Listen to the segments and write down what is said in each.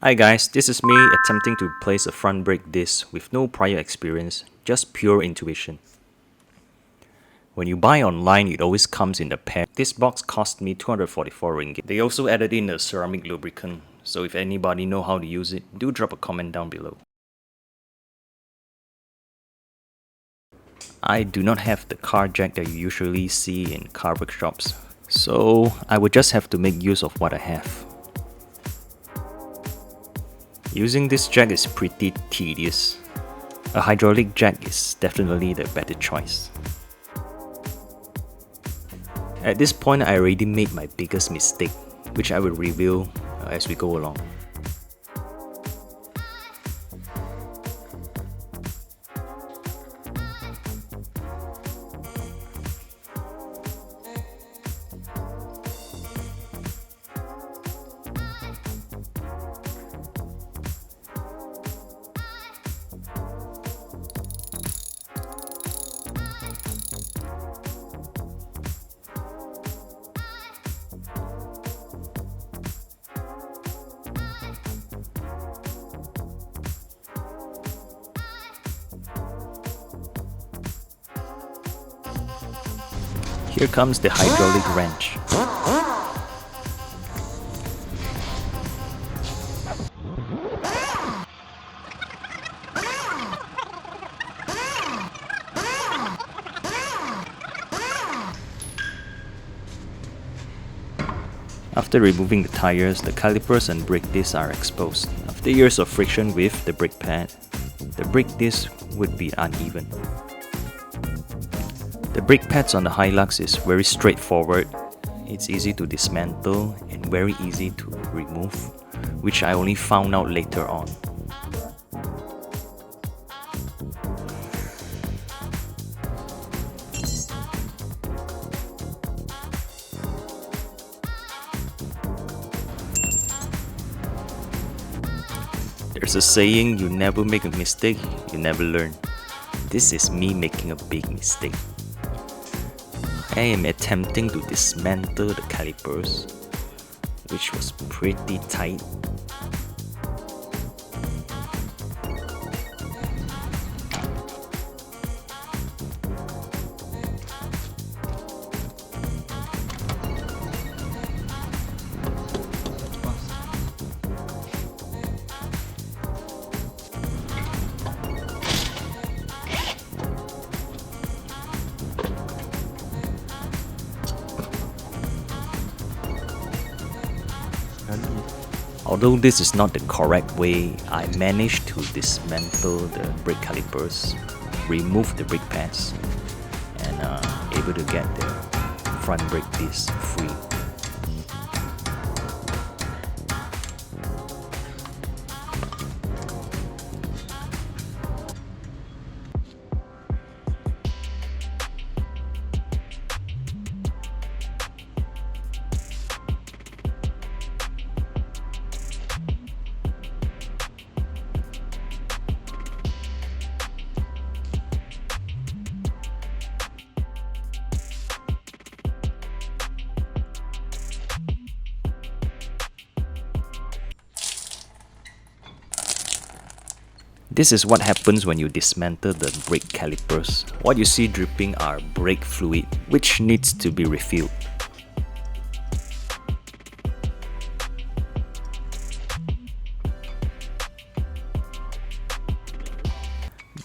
Hi guys, this is me attempting to replace a front brake disc with no prior experience, just pure intuition. When you buy online, it always comes in a pack. This box cost me 244 ringgit. They also added in a ceramic lubricant, so if anybody know how to use it, do drop a comment down below. I do not have the car jack that you usually see in car workshops, so I would just have to make use of what I have. Using this jack is pretty tedious. A hydraulic jack is definitely the better choice. At this point, I already made my biggest mistake, which I will reveal as we go along. Here comes the hydraulic wrench. After removing the tires, the calipers and brake discs are exposed. After years of friction with the brake pad, the brake disc would be uneven. The brake pads on the Hilux is very straightforward. It's easy to dismantle and very easy to remove, which I only found out later on. There's a saying, you never make a mistake, you never learn. This is me making a big mistake. I am attempting to dismantle the calipers, which was pretty tight. Although this is not the correct way, I managed to dismantle the brake calipers, remove the brake pads, and able to get the front brake disc free. This is what happens when you dismantle the brake calipers. What you see dripping are brake fluid, which needs to be refilled.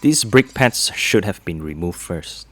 These brake pads should have been removed first.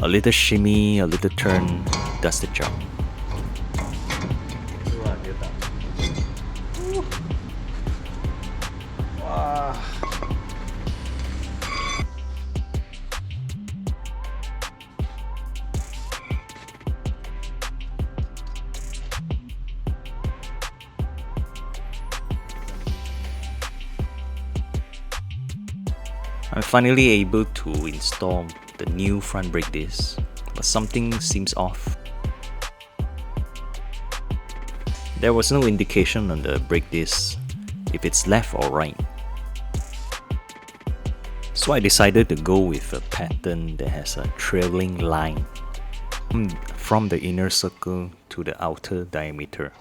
A little shimmy, a little turn does the job. I'm finally able to install the new front brake disc, but something seems off. There was no indication on the brake disc if it's left or right. So I decided to go with a pattern that has a trailing line from the inner circle to the outer diameter.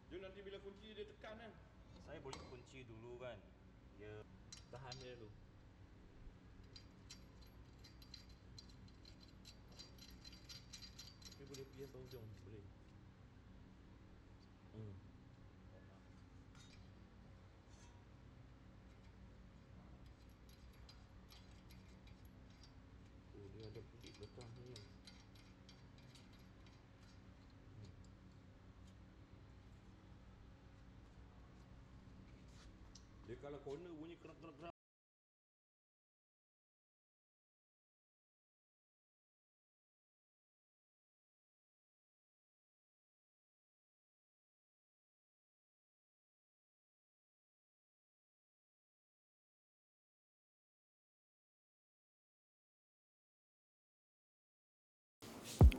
Dia nanti bila kunci dia tekan kan. Saya boleh kunci dulu kan. Dia Tahan dia dulu. Tapi boleh pergi sampai hujung, boleh. Oh, dia ada pelik belakang ni. Dia kalau corner bunyi kerak-kerak.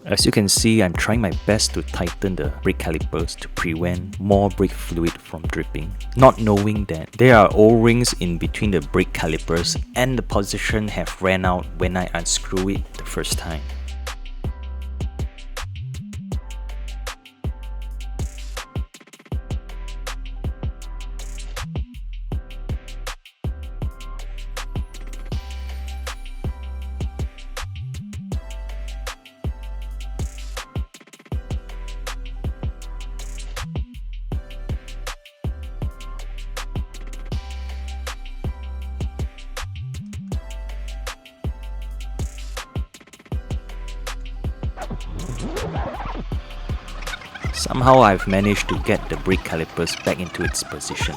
As you can see, I'm trying my best to tighten the brake calipers to prevent more brake fluid from dripping, not knowing that there are O-rings in between the brake calipers and the position have ran out when I unscrew it the first time. Somehow I've managed to get the brake calipers back into its position.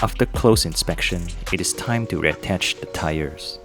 After close inspection, it is time to reattach the tires.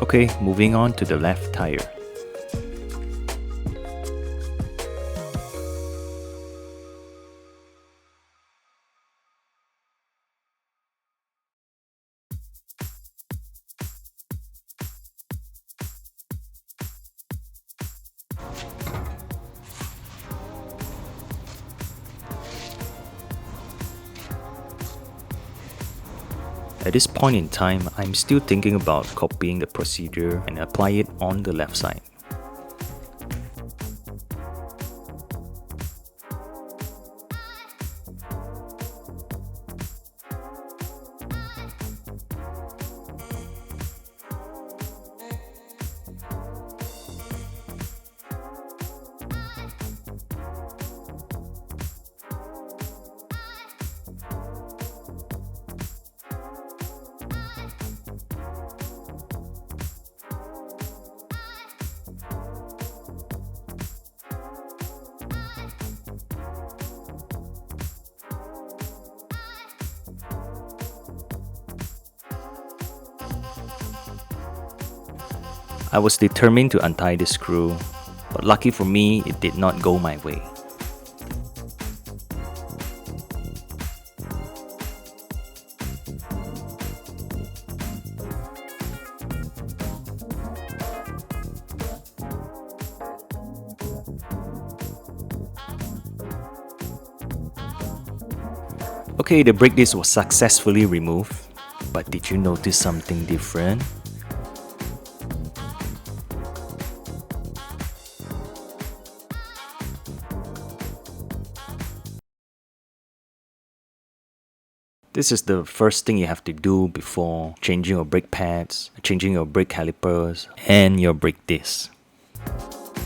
Okay, moving on to the left tire. At this point in time, I'm still thinking about copying the procedure and apply it on the left side. I was determined to untie the screw, but lucky for me, it did not go my way. Okay, the brake disc was successfully removed, but did you notice something different? This is the first thing you have to do before changing your brake pads, changing your brake calipers, and your brake disc.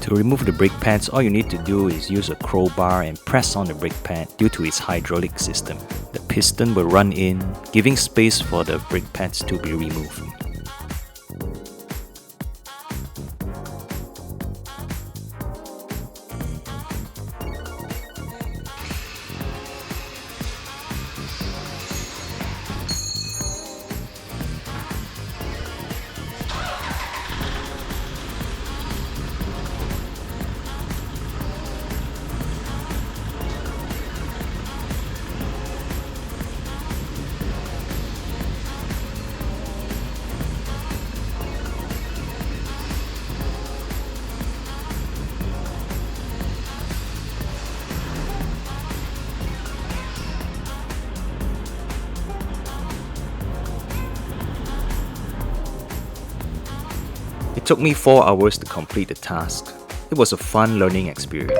To remove the brake pads, all you need to do is use a crowbar and press on the brake pad due to its hydraulic system. The piston will run in, giving space for the brake pads to be removed. It took me 4 hours to complete the task. It was a fun learning experience.